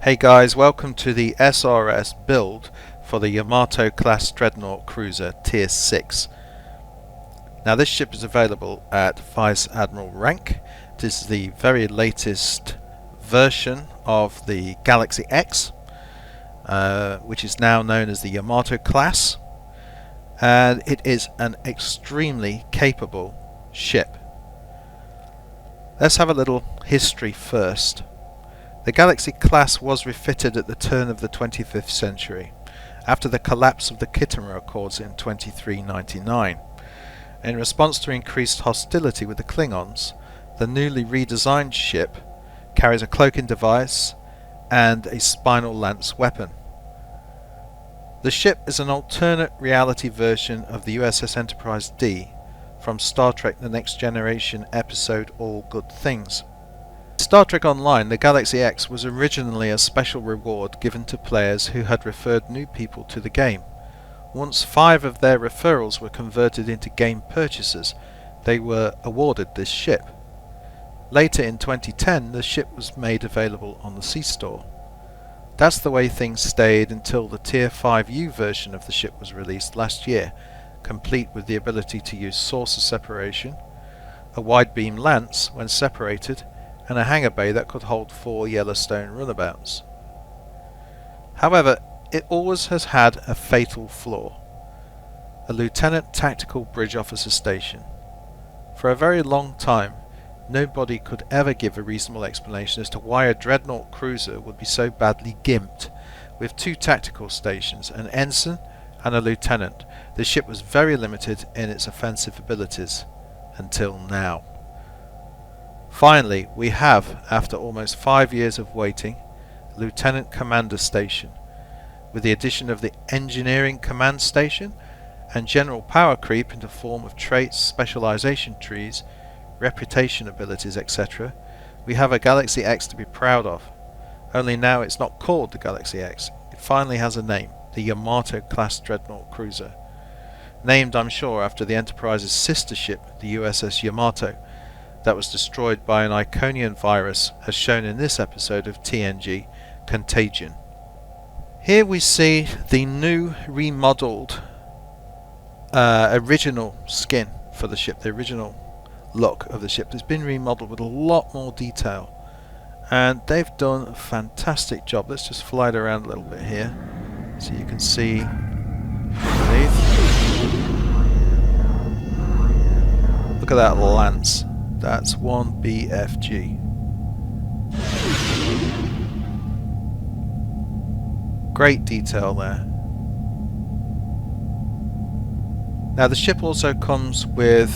Hey guys, welcome to the SRS build for the Yamato class Dreadnought cruiser Tier 6. Now this ship is available at Vice Admiral rank. This is the very latest version of the Galaxy X, which is now known as the Yamato class, and it is an extremely capable ship. Let's have a little history first. The Galaxy class was refitted at the turn of the 25th century, after the collapse of the Kittimer Accords in 2399. In response to increased hostility with the Klingons, the newly redesigned ship carries a cloaking device and a spinal lance weapon. The ship is an alternate reality version of the USS Enterprise D from Star Trek The Next Generation episode All Good Things. Star Trek Online, the Galaxy X was originally a special reward given to players who had referred new people to the game. Once 5 of their referrals were converted into game purchases, they were awarded this ship. Later in 2010, the ship was made available on the C-Store. That's the way things stayed until the Tier 5U version of the ship was released last year, complete with the ability to use saucer separation, a wide beam lance when separated, and a hangar bay that could hold 4 Yellowstone runabouts. However, it always has had a fatal flaw: a Lieutenant Tactical Bridge Officer station. For a very long time, nobody could ever give a reasonable explanation as to why a Dreadnought cruiser would be so badly gimped. With 2 tactical stations, an ensign and a lieutenant, the ship was very limited in its offensive abilities, until now. Finally, we have, after almost 5 years of waiting, Lieutenant Commander Station, with the addition of the Engineering Command Station and general power creep in the form of traits, specialization trees, reputation abilities, etc. We have a Galaxy X to be proud of. Only now it's not called the Galaxy X. It finally has a name, the Yamato class Dreadnought cruiser. Named, I'm sure, after the Enterprise's sister ship, the USS Yamato, that was destroyed by an Iconian virus, as shown in this episode of TNG Contagion. Here we see the new remodeled original skin for the ship, the original look of the ship. It's been remodeled with a lot more detail, and they've done a fantastic job. Let's just fly it around a little bit here so you can see underneath. Look at that lance. That's 1 BFG. Great detail there. Now the ship also comes with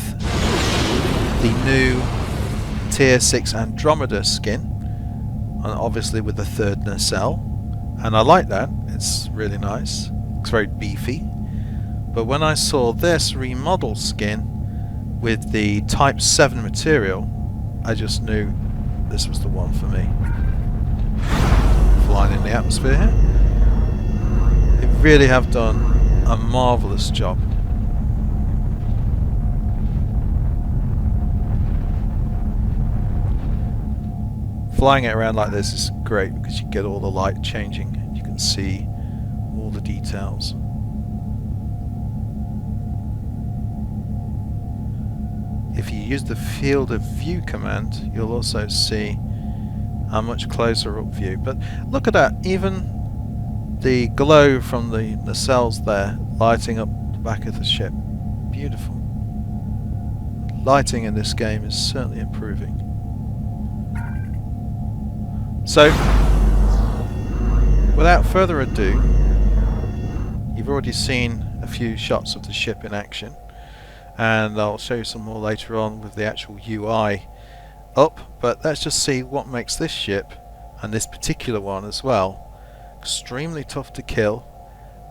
the new Tier 6 Andromeda skin, and obviously with the 3rd nacelle, and I like that. It's really nice. It's very beefy. But when I saw this remodeled skin with the Type 7 material, I just knew this was the one for me. Flying in the atmosphere here. They really have done a marvellous job. Flying it around like this is great because you get all the light changing and you can see all the details. If you use the field of view command, you'll also see a much closer up view. But look at that, even the glow from the nacelles there lighting up the back of the ship. Beautiful. Lighting in this game is certainly improving. So, without further ado, you've already seen a few shots of the ship in action, and I'll show you some more later on with the actual UI up, but let's just see what makes this ship, and this particular one as well, extremely tough to kill,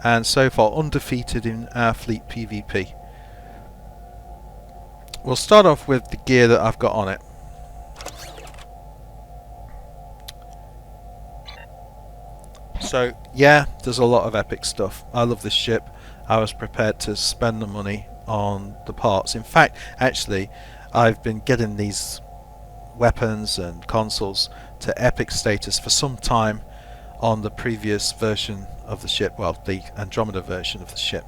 and so far undefeated in our fleet PvP. We'll start off with the gear that I've got on it. So yeah, there's a lot of epic stuff. I love this ship. I was prepared to spend the money on the parts. In fact, actually, I've been getting these weapons and consoles to epic status for some time on the previous version of the ship, well, the Andromeda version of the ship.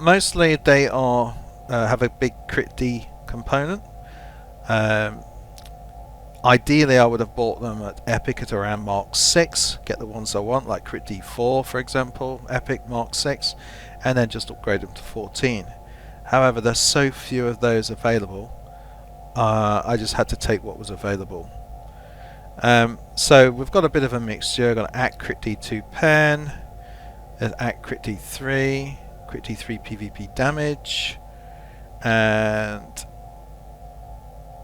Mostly they are have a big crit D component. Ideally, I would have bought them at Epic at around Mark 6, get the ones I want, like Crit D4 for example, Epic Mark 6, and then just upgrade them to 14. However, there's so few of those available, I just had to take what was available. So we've got a bit of a mixture. We've got Act Crit D2 Pen, Act Crit D3, Crit D3 PvP damage, and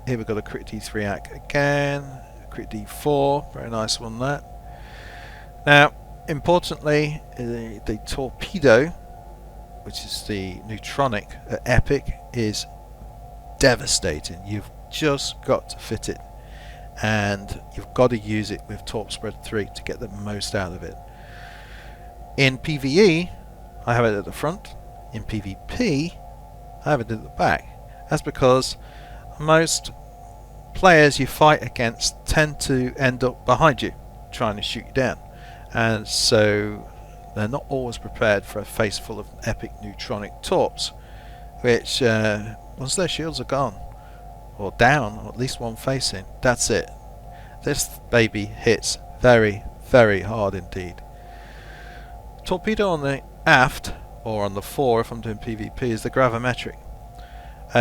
here we've got a Crit D3 Act again, a Crit D4, very nice one that. Now, importantly, the torpedo, which is the neutronic at Epic, is devastating. You've just got to fit it, and you've got to use it with Torp Spread 3 to get the most out of it. In PvE, I have it at the front. In PvP, I have it at the back. That's because most players you fight against tend to end up behind you, trying to shoot you down, and so they're not always prepared for a face full of epic neutronic torps, which once their shields are gone, or down, or at least one facing, that's it. This baby hits very, very hard indeed. Torpedo on the aft, or on the fore if I'm doing PvP, is the gravimetric.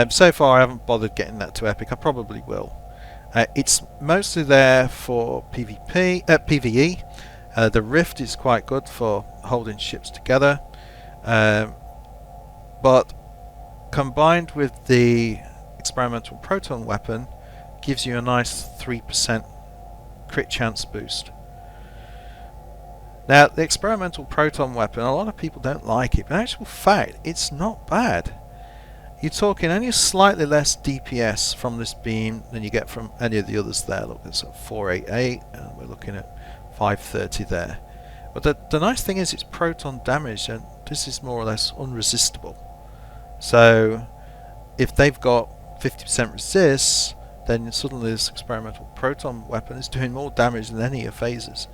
So far I haven't bothered getting that to Epic. I probably will. It's mostly there for PvE. The Rift is quite good for holding ships together, but combined with the experimental proton weapon gives you a nice 3% crit chance boost. Now, the experimental proton weapon, a lot of people don't like it, but in actual fact it's not bad. You're talking only slightly less DPS from this beam than you get from any of the others there. Look, it's at 488 and we're looking at 530 there. But the nice thing is it's proton damage, and this is more or less unresistible. So if they've got 50% resist, then suddenly this experimental proton weapon is doing more damage than any of phasers.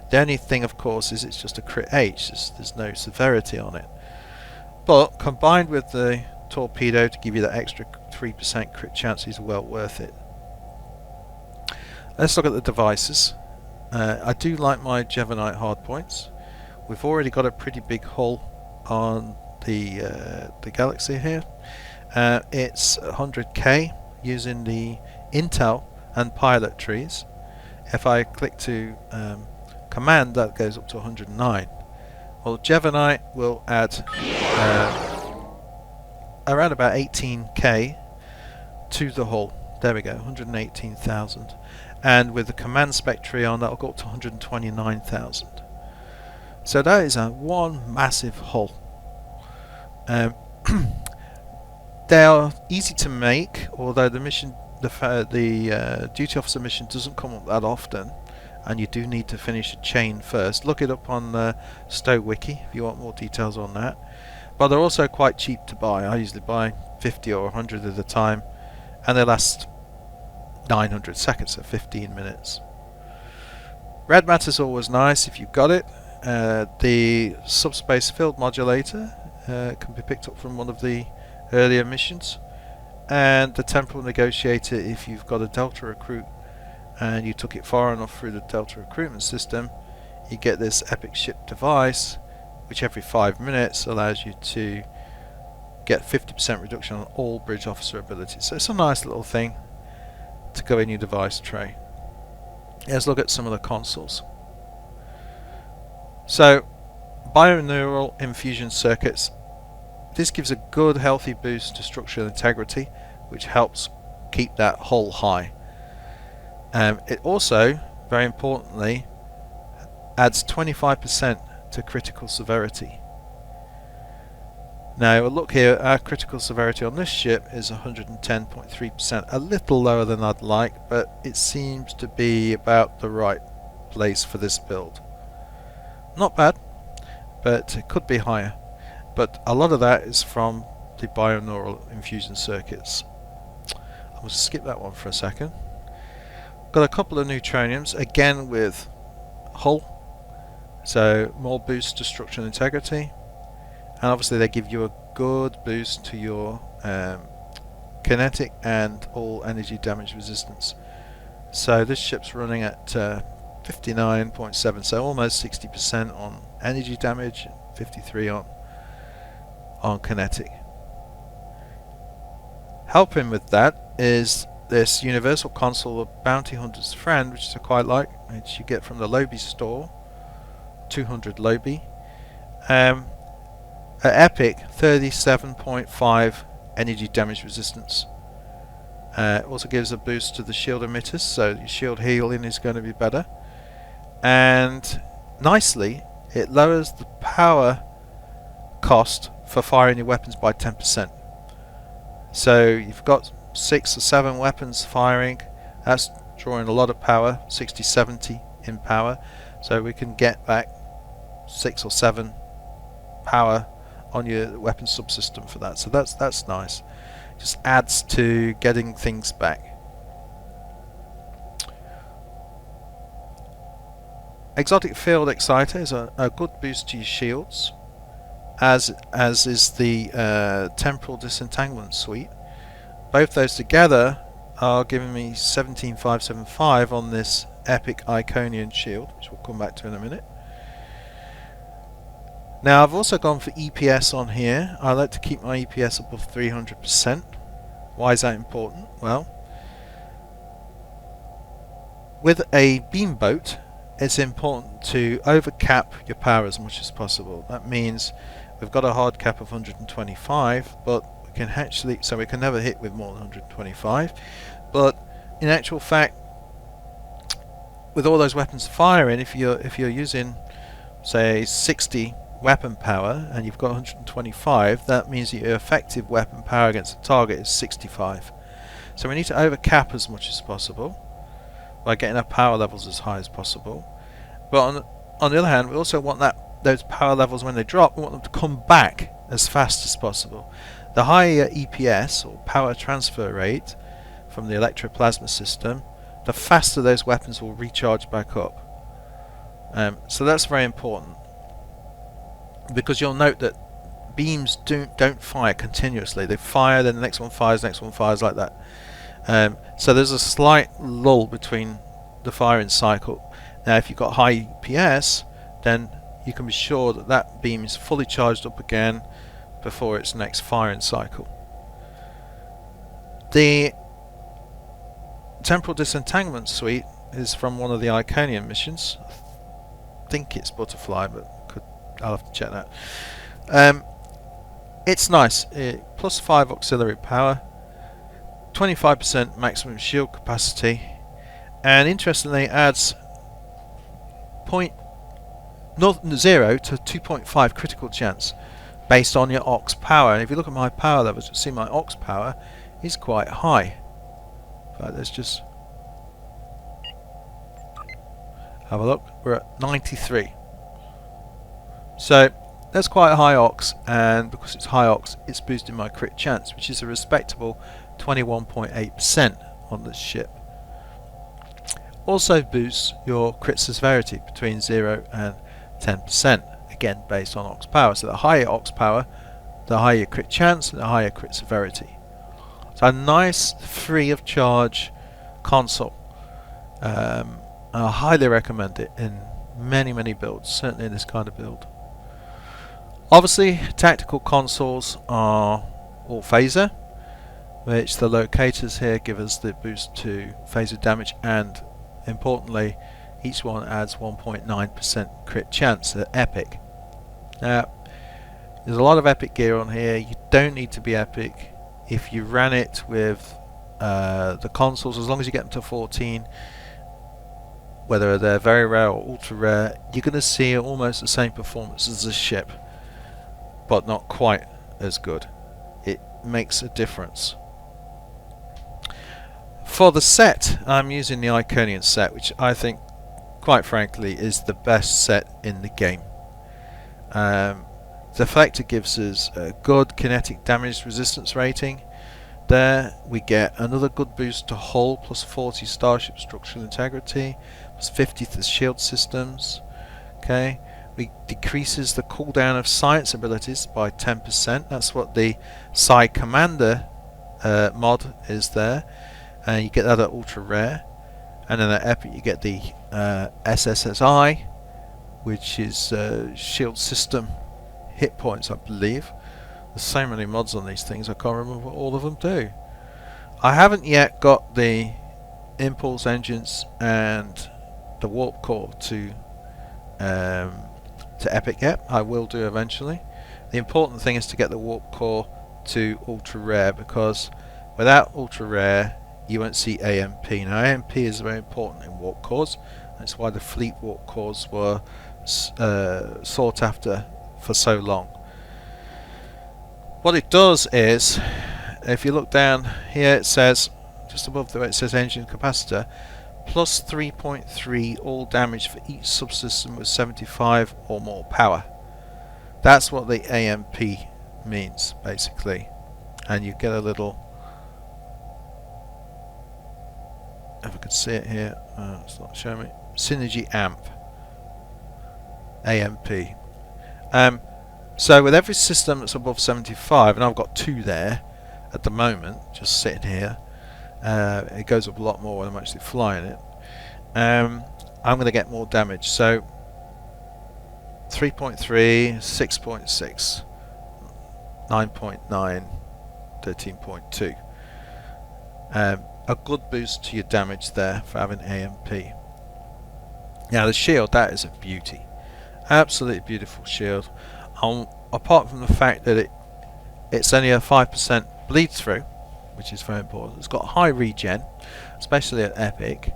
The only thing, of course, is it's just a crit H. There's no severity on it. But combined with the torpedo to give you that extra 3% crit chance is well worth it. Let's look at the devices. I do like my Jevonite hardpoints. We've already got a pretty big hull on the Galaxy here. It's 100k using the Intel and pilot trees. If I click to command, that goes up to 109. Well, Jevonite will add around about 18k to the hull. There we go, 118,000. And with the command spec tree on, that'll go up to 129,000. So that is one massive hull. They are easy to make, although the mission, the duty officer mission doesn't come up that often, and you do need to finish a chain first. Look it up on Stowe Wiki if you want more details on that. But they're also quite cheap to buy. I usually buy 50 or 100 at a time, and they last 900 seconds, so 15 minutes. Red matter's always nice if you've got it. The subspace field modulator can be picked up from one of the earlier missions, and the temporal negotiator if you've got a Delta recruit and you took it far enough through the Delta recruitment system, you get this epic ship device which every 5 minutes allows you to get 50% reduction on all bridge officer abilities. So it's a nice little thing to go in your device tray. Let's look at some of the consoles. So, binaural infusion circuits. This gives a good healthy boost to structural integrity, which helps keep that hull high. It also, very importantly, adds 25% to critical severity. Now look here, our critical severity on this ship is 110.3%, a little lower than I'd like, but it seems to be about the right place for this build. Not bad, but it could be higher. But a lot of that is from the binaural infusion circuits. I'll skip that one for a second. Got a couple of neutroniums, again with hull, so more boost to structural integrity, and obviously they give you a good boost to your kinetic and all energy damage resistance. So this ship's running at 59.7, so almost 60% on energy damage, 53 on kinetic. Helping with that is this universal console of Bounty Hunter's Friend, which I quite like, which you get from the Lobi store, 200 Lobi. At Epic, 37.5 energy damage resistance. It also gives a boost to the shield emitters, so your shield healing is going to be better. And nicely, it lowers the power cost for firing your weapons by 10%. So you've got 6 or 7 weapons firing, that's drawing a lot of power, 60-70 in power, so we can get back 6 or 7 power on your weapon subsystem for that, so that's nice. Just adds to getting things back. Exotic Field Exciter is a good boost to your shields, as is the Temporal Disentanglement Suite. Both those together are giving me 17,575 on this Epic Iconian shield, which we'll come back to in a minute. Now I've also gone for EPS on here. I like to keep my EPS above 300%. Why is that important? Well, with a beam boat, it's important to overcap your power as much as possible. That means we've got a hard cap of 125, but we can actually, so we can never hit with more than 125. But in actual fact, with all those weapons firing, if you're using, say, 60 weapon power and you've got 125, that means that your effective weapon power against the target is 65. So we need to overcap as much as possible by getting our power levels as high as possible. But on the other hand, we also want those power levels, when they drop, we want them to come back as fast as possible. The higher EPS, or power transfer rate, from the electroplasma system, the faster those weapons will recharge back up. So that's very important, because you'll note that beams don't fire continuously. They fire, then the next one fires, like that. So there's a slight lull between the firing cycle. Now if you've got high EPS, then you can be sure that that beam is fully charged up again before its next firing cycle. The Temporal Disentanglement Suite is from one of the Iconian missions. I think it's Butterfly, but I'll have to check that. It's nice. Plus 5 auxiliary power, 25% maximum shield capacity, and interestingly adds 0 to 2.5 critical chance based on your aux power. And if you look at my power levels, you'll see my aux power is quite high. In fact, let's just have a look. We're at 93. So that's quite a high aux, and because it's high aux, it's boosting my crit chance, which is a respectable 21.8% on this ship. Also boosts your crit severity between 0 and 10%, again based on aux power. So the higher aux power, the higher crit chance, and the higher crit severity. So a nice free of charge console. I highly recommend it in many builds, certainly in this kind of build. Obviously, tactical consoles are all phaser, which the locators here give us the boost to phaser damage, and importantly, each one adds 1.9% crit chance at epic. Now, there's a lot of epic gear on here. You don't need to be epic. If you ran it with the consoles, as long as you get them to 14, whether they're very rare or ultra rare, you're going to see almost the same performance as this ship, but not quite as good. It makes a difference. For the set, I'm using the Iconian set, which I think, quite frankly, is the best set in the game. The Deflector gives us a good kinetic damage resistance rating, There we get another good boost to hull, plus 40 Starship structural integrity, plus 50 to shield systems. Okay, we decreases the cooldown of science abilities by 10%. That's what the Psi Commander mod is there, and you get that at ultra rare. And then at epic you get the SSSI, which is shield system hit points, I believe. There's so many mods on these things, I can't remember what all of them do. I haven't yet got the impulse engines and the warp core to epic yet. I will do eventually. The important thing is to get the warp core to ultra rare, because without ultra rare you won't see AMP. Now AMP is very important in warp cores. That's why the fleet warp cores were sought after for so long. What it does is, if you look down here, it says just above where it says engine capacitor, plus 3.3 all damage for each subsystem with 75 or more power. That's what the AMP means basically. And you get a little, if I could see it here, it's not showing me, synergy amp, AMP. So with every system that's above 75, and I've got 2 there at the moment, just sitting here, it goes up a lot more when I'm actually flying it, I'm going to get more damage. So 3.3, 6.6, 9.9, 13.2. A good boost to your damage there for having AMP. Now the shield, that is a beauty. Absolutely beautiful shield. Apart from the fact that it's only a 5% bleed through, which is very important. It's got high regen, especially at epic,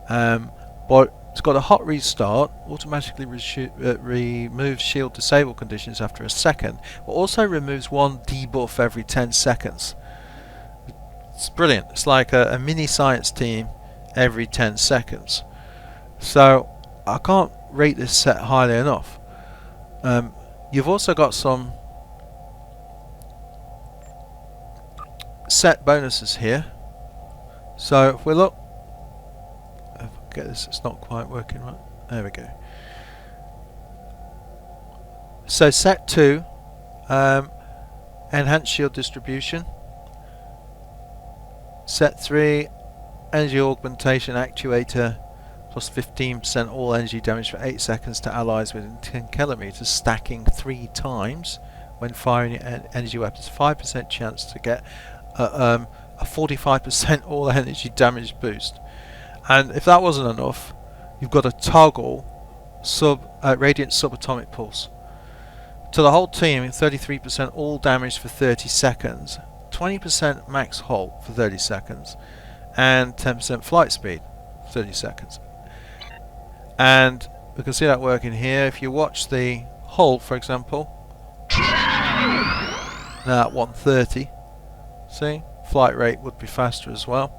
but it's got a hot restart, automatically removes shield disable conditions after a second, but also removes 1 debuff every 10 seconds. It's brilliant. It's like a mini science team every 10 seconds. So I can't rate this set highly enough. You've also got some set bonuses here. So if we look, if I get this, it's not quite working right. There we go. So set 2, enhanced shield distribution. Set 3, energy augmentation actuator, plus 15% all energy damage for 8 seconds to allies within 10 kilometers, stacking 3 times when firing your energy weapons. 5% chance to get a 45% all energy damage boost. And if that wasn't enough, you've got a toggle radiant subatomic pulse. To the whole team, 33% all damage for 30 seconds, 20% max hull for 30 seconds, and 10% flight speed for 30 seconds. And we can see that working here. If you watch the hull, for example, now at 130, see, flight rate would be faster as well,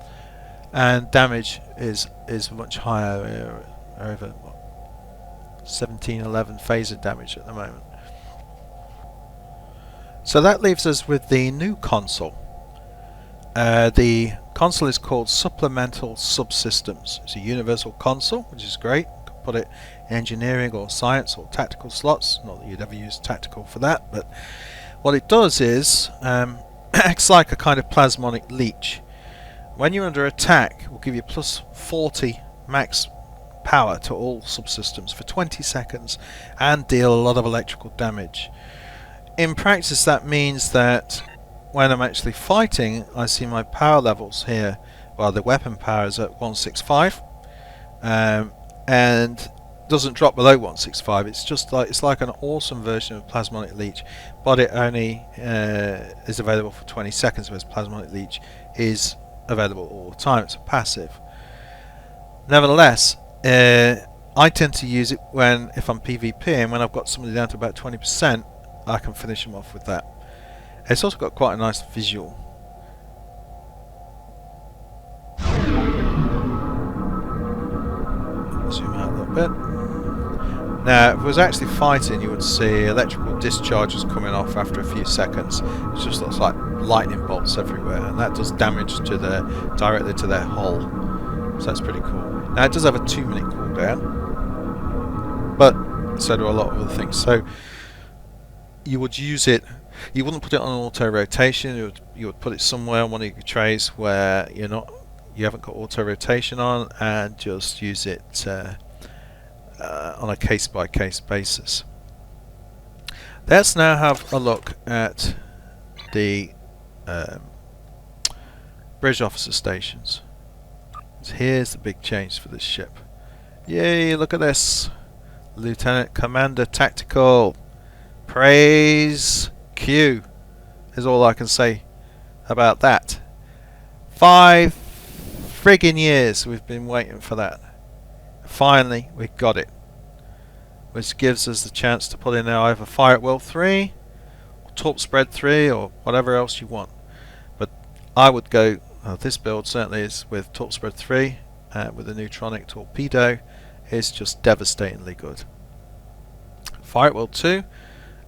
and damage is much higher, over 1711 phaser damage at the moment. So that leaves us with the new console. The console is called Supplemental Subsystems. It's a universal console, which is great. You can put it in engineering or science or tactical slots. Not that you'd ever use tactical for that, but what it does is acts like a kind of plasmonic leech. When you're under attack, it will give you plus 40 max power to all subsystems for 20 seconds and deal a lot of electrical damage. In practice, that means that when I'm actually fighting, I see my power levels here. Well, the weapon power is at 165, and doesn't drop below 165. It's like an awesome version of Plasmonic Leech, but it only is available for 20 seconds, whereas Plasmonic Leech is available all the time. It's a passive. Nevertheless, I tend to use it if I'm PvPing, when I've got somebody down to about 20%, I can finish them off with that. It's also got quite a nice visual. Zoom out a little bit. Now, if it was actually fighting, you would see electrical discharges coming off after a few seconds. It just looks like lightning bolts everywhere, and that does damage to directly to their hull. So that's pretty cool. Now it does have a 2-minute cooldown, but so do a lot of other things. So you would use it. You wouldn't put it on auto rotation. You would put it somewhere on one of your trays where you haven't got auto rotation on, and just use it on a case-by-case basis. Let's now have a look at the bridge officer stations. So here's the big change for this ship. Yay, look at this. Lieutenant Commander Tactical. Praise Q is all I can say about that. 5 friggin' years we've been waiting for that. Finally, we got it. Which gives us the chance to put in now either Fire at Will 3, or Torp Spread 3, or whatever else you want. But I would go, this build certainly is with Torp Spread 3, with the neutronic torpedo, is just devastatingly good. Fire at Will 2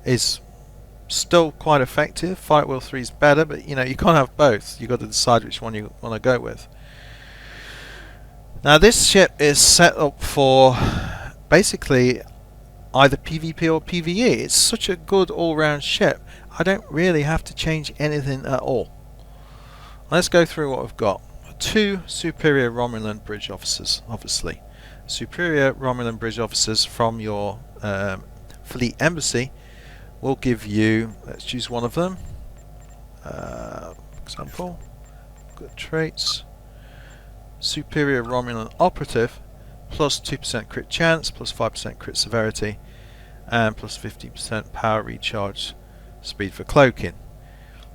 is still quite effective. Fire at Will 3 is better, but you can't have both. You've got to decide which one you want to go with. Now this ship is set up for basically either PvP or PvE. It's such a good all-round ship. I don't really have to change anything at all. Let's go through what we've got. 2 superior Romulan bridge officers, obviously. Superior Romulan bridge officers from your fleet embassy will give you, let's choose one of them. Example, good traits. Superior Romulan operative, plus 2% crit chance, plus 5% crit severity, and plus 50% power recharge speed for cloaking.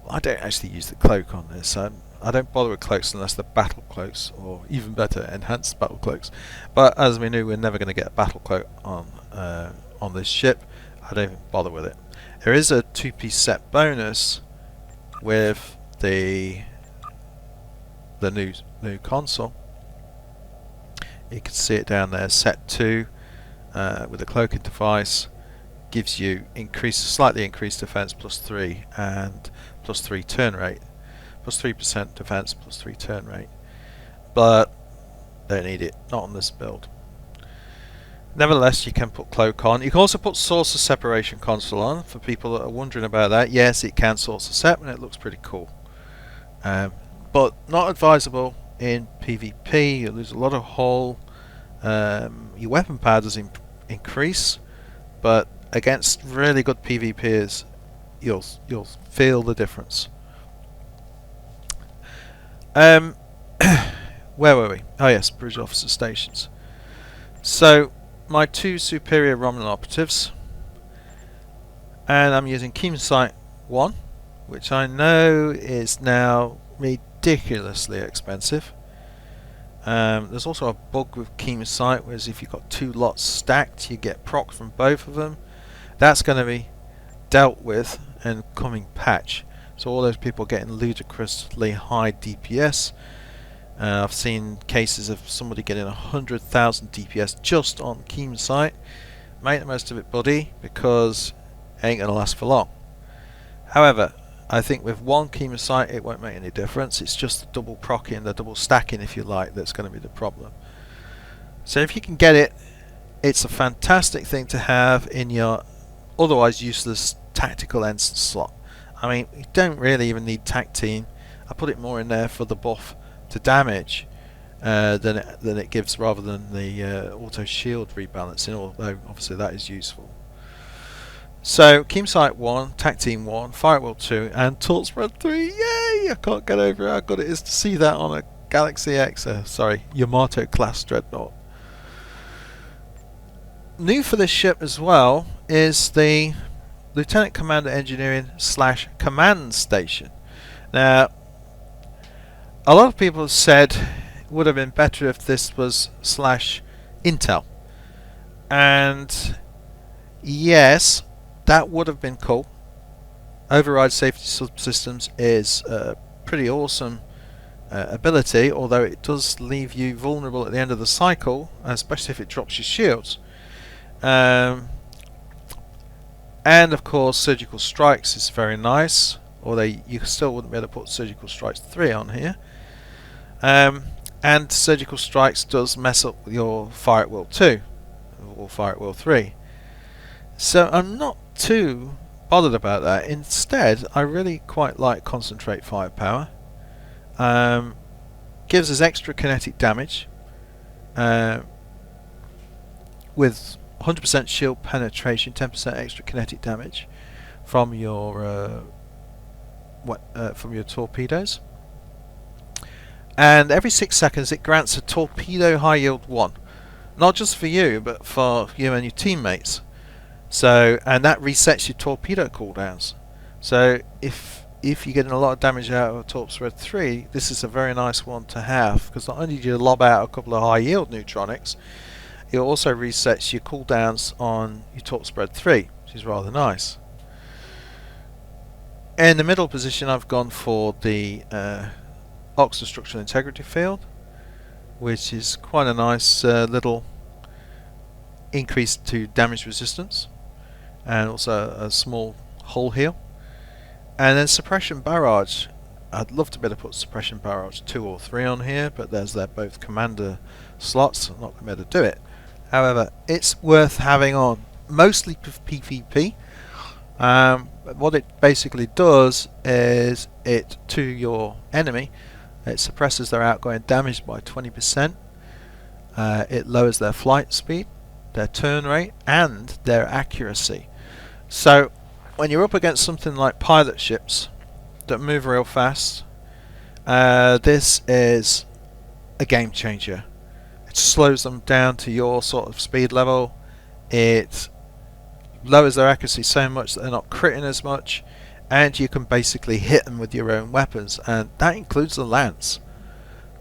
Well, I don't actually use the cloak on this. I don't bother with cloaks unless they're battle cloaks, or even better, enhanced battle cloaks. But as we knew, we're never going to get a battle cloak on this ship. I don't even bother with it. There is a 2-piece set bonus with the new console. You can see it down there. Set 2 with the cloaking device gives you slightly increased defense plus 3 and plus 3 turn rate, plus 3% defense plus 3 turn rate. But don't need it, not on this build. Nevertheless, you can put cloak on. You can also put saucer separation console on for people that are wondering about that. Yes, it can saucer sep, and it looks pretty cool. But not advisable in PvP. You lose a lot of hull. Your weapon power does increase, but against really good PvPers, you'll feel the difference. Where were we? Oh yes, bridge officer stations. So my 2 superior Romulan operatives, and I'm using Keemsite 1, which I know is now ridiculously expensive. There's also a bug with Keemsite, whereas if you've got 2 lots stacked, you get proc from both of them. That's going to be dealt with in coming patch. So all those people getting ludicrously high DPS. I've seen cases of somebody getting 100,000 DPS just on Keemsite. Make the most of it, buddy, because it ain't going to last for long. However, I think with 1 Keemsite it won't make any difference. It's just the double procking, the double stacking, if you like, that's going to be the problem. So if you can get it, it's a fantastic thing to have in your otherwise useless tactical ensign slot. I mean, you don't really even need tac team. I put it more in there for the buff to damage than it gives, rather than the auto shield rebalancing, although obviously that is useful. So Keemsite 1, Tac Team 1, Fire at Will 2, and Torp Spread 3. Yay! I can't get over how good it is to see that on a Galaxy X, Yamato class Dreadnought. New for this ship as well is the Lieutenant Commander Engineering / Command Station. Now, a lot of people have said it would have been better if this was / Intel. And yes, that would have been cool. Override Safety Subsystems is a pretty awesome ability, although it does leave you vulnerable at the end of the cycle, especially if it drops your shields. And of course, Surgical Strikes is very nice, although you still wouldn't be able to put Surgical Strikes 3 on here. And Surgical Strikes does mess up your Fire at Will 2 or Fire at Will 3. So I'm not too bothered about that. Instead, I really quite like Concentrate Firepower. Gives us extra kinetic damage with 100% shield penetration, 10% extra kinetic damage from your torpedoes. And every 6 seconds it grants a torpedo high yield 1, not just for you, but for you and your teammates. So, and that resets your torpedo cooldowns. So if you're getting a lot of damage out of a Torp Spread 3, this is a very nice one to have, because not only do you lob out a couple of high yield neutronics, it also resets your cooldowns on your Torp Spread 3, which is rather nice. In the middle position, I've gone for the Oxford Structural Integrity Field, which is quite a nice little increase to damage resistance, and also a small hull heal. And then Suppression Barrage. I'd love to be able to put Suppression Barrage 2 or 3 on here, but they're both commander slots. I'm not going to be able to do it. However, it's worth having on, mostly for PvP. What it basically does is it, to your enemy, it suppresses their outgoing damage by 20%. It lowers their flight speed, their turn rate, and their accuracy. So when you're up against something like pilot ships that move real fast, this is a game changer. It slows them down to your sort of speed level. It lowers their accuracy so much that they're not critting as much, and you can basically hit them with your own weapons, and that includes the lance.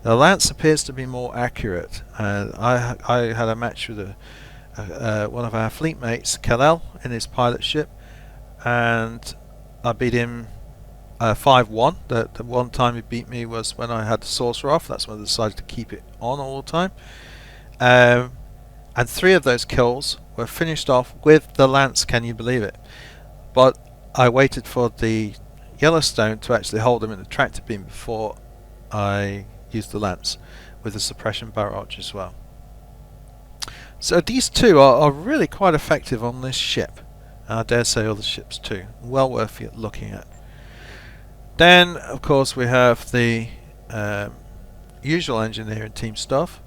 The lance appears to be more accurate. I had a match with one of our fleet mates, Kal-El, in his pilot ship, and I beat him 5-1. The one time he beat me was when I had the saucer off. That's when I decided to keep it on all the time. And 3 of those kills were finished off with the lance, can you believe it? But I waited for the Yellowstone to actually hold him in the tractor beam before I used the lance with the Suppression Barrage as well. So these two are really quite effective on this ship. I dare say other ships too. Well worth looking at. Then, of course, we have the usual engineering team stuff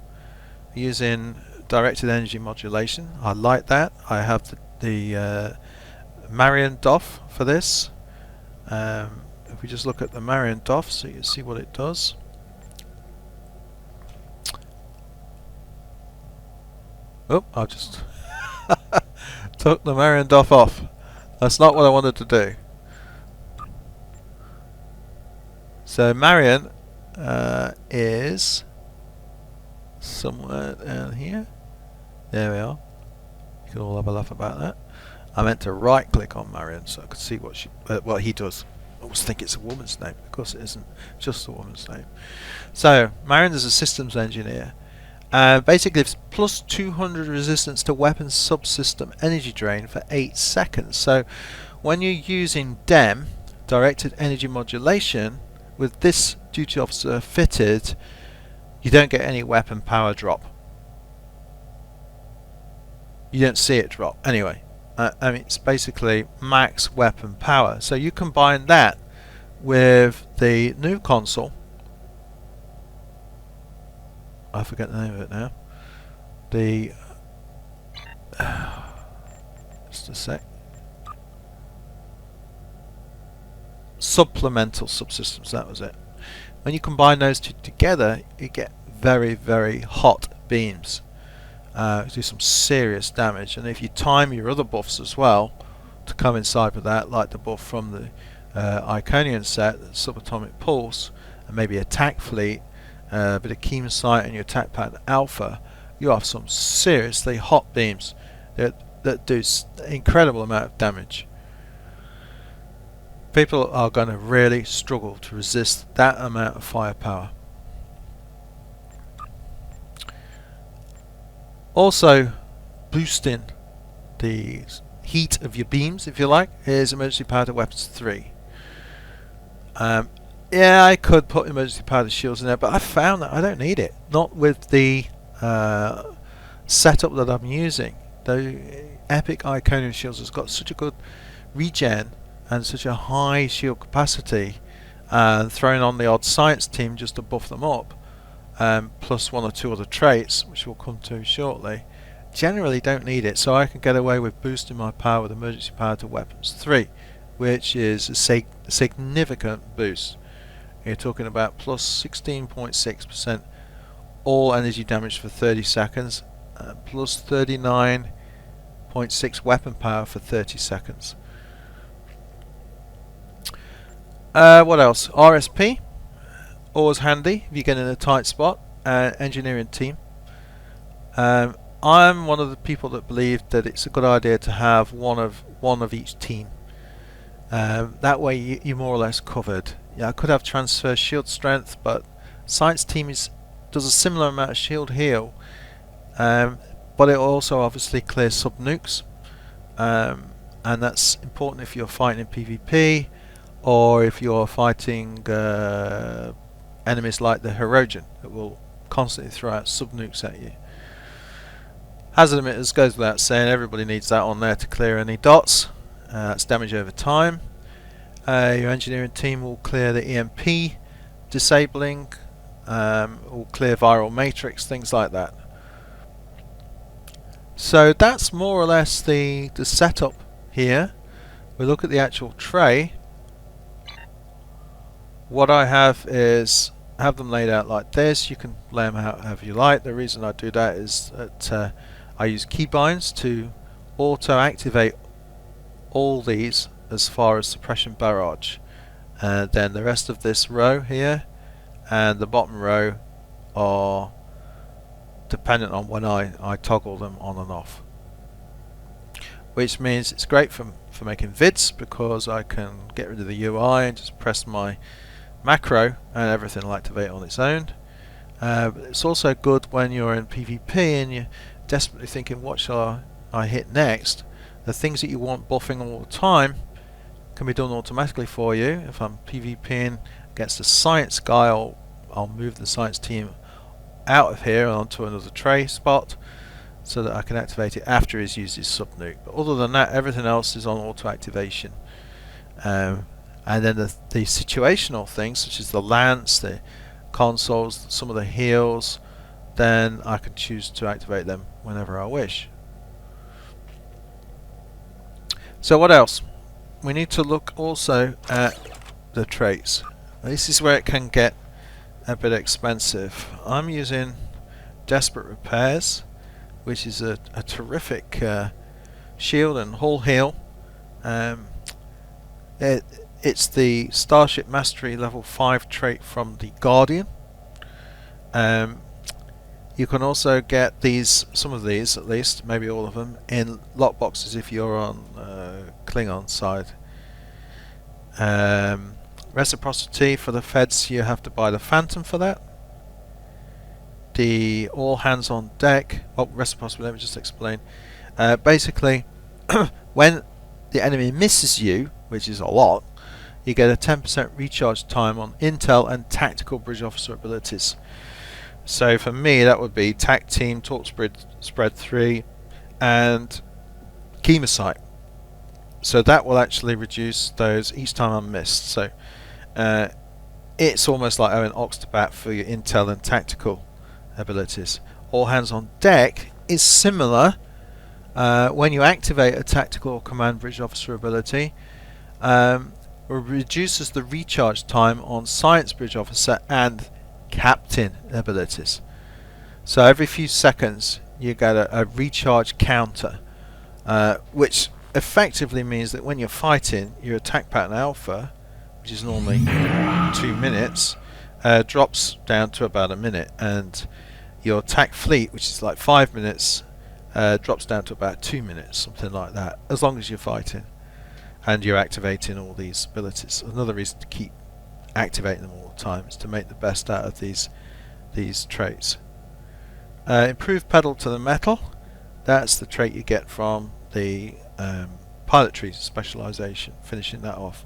using directed energy modulation. I like that. I have the Marion DOF for this. If we just look at the Marion DOF, so you can see what it does. Oh, I just took the Marion DOF off. That's not what I wanted to do. So Marion is somewhere down here. There we are. You can all have a laugh about that. I meant to right click on Marion so I could see what he does. I always think it's a woman's name. Of course it isn't, just a woman's name. So Marion is a systems engineer. Basically it's plus 200 resistance to weapons subsystem energy drain for 8 seconds. So when you're using DEM, directed energy modulation, with this duty officer fitted, you don't get any weapon power drop. You don't see it drop. Anyway, I mean, it's basically max weapon power. So you combine that with the new console. I forget the name of it now. The just a sec. Supplemental subsystems, that was it. When you combine those two together, you get very, very hot beams. Do some serious damage, and if you time your other buffs as well to come inside with that, like the buff from the Iconian set, the subatomic pulse, and maybe attack fleet, a bit of keen sight, and your attack pattern alpha, you have some seriously hot beams that do an incredible amount of damage. People are going to really struggle to resist that amount of firepower. Also boosting the heat of your beams, if you like, is Emergency Power to Weapons 3. Yeah, I could put emergency powder shields in there, but I found that I don't need it. Not with the setup that I'm using. The epic Iconian shields has got such a good regen and such a high shield capacity, and throwing on the odd science team just to buff them up, plus one or two other traits, which we'll come to shortly, generally don't need it, so I can get away with boosting my power with emergency power to weapons 3, which is a significant boost. You're talking about plus 16.6% all energy damage for 30 seconds, plus 39.6 weapon power for 30 seconds. What else? RSP, always handy if you get in a tight spot. Engineering team. I'm one of the people that believe that it's a good idea to have one of each team. That way you're more or less covered. Yeah, I could have transfer shield strength, but science team does a similar amount of shield heal, but it also obviously clears sub nukes, and that's important if you're fighting in PvP or if you're fighting enemies like the Hirogen that will constantly throw out sub nukes at you. Hazard emitters goes without saying, everybody needs that on there to clear any dots. That's damage over time. Your engineering team will clear the EMP disabling, will clear viral matrix, things like that. So that's more or less the setup here. We look at the actual tray. What I have is have them laid out like this. You can lay them out however you like. The reason I do that is that I use keybinds to auto-activate all these as far as suppression barrage. Then the rest of this row here and the bottom row are dependent on when I toggle them on and off. Which means it's great for making vids, because I can get rid of the UI and just press my macro and everything will activate on its own. But it's also good when you're in PvP and you're desperately thinking, what shall I hit next? The things that you want buffing all the time can be done automatically for you. If I'm PvPing against a science guy, I'll move the science team out of here onto another tray spot so that I can activate it after he's used his sub nuke. But other than that, everything else is on auto activation. And then the situational things such as the lance, the consoles, some of the heals, then I can choose to activate them whenever I wish. So what else? We need to look also at the traits. This is where it can get a bit expensive. I'm using Desperate Repairs, which is a terrific shield and hull heal. It's the Starship Mastery level 5 trait from the Guardian. You can also get some of these at least, maybe all of them, in lockboxes if you're on Klingon side. Reciprocity for the Feds, you have to buy the Phantom for that. The all hands on deck. Oh, reciprocity, let me just explain. Basically, when the enemy misses you, which is a lot, you get a 10% recharge time on intel and tactical bridge officer abilities. So for me, that would be TAC Team, Talk Spread 3, and Chemosight. So that will actually reduce those each time I'm missed. So it's almost like having Oxtabat for your intel and tactical abilities. All hands on deck is similar. When you activate a tactical or command bridge officer ability, reduces the recharge time on science bridge officer and captain abilities. So every few seconds you get a recharge counter, which effectively means that when you're fighting, your attack pattern alpha, which is normally 2 minutes, drops down to about a minute, and your attack fleet, which is like 5 minutes, drops down to about 2 minutes, something like that, as long as you're fighting and you're activating all these abilities. Another reason to keep activating them all the time is to make the best out of these traits. Improved pedal to the metal, that's the trait you get from the pilot tree specialization, finishing that off.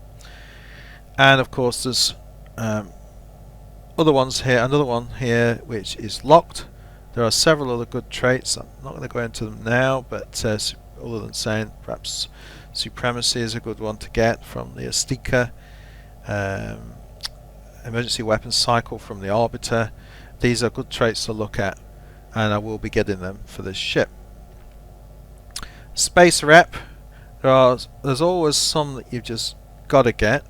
And of course there's other ones here, another one here which is locked. There are several other good traits. I'm not going to go into them now, but other than saying perhaps supremacy is a good one to get from the Astika, emergency weapons cycle from the Arbiter. These are good traits to look at, and I will be getting them for this ship. Space rep, there's always some that you've just got to get.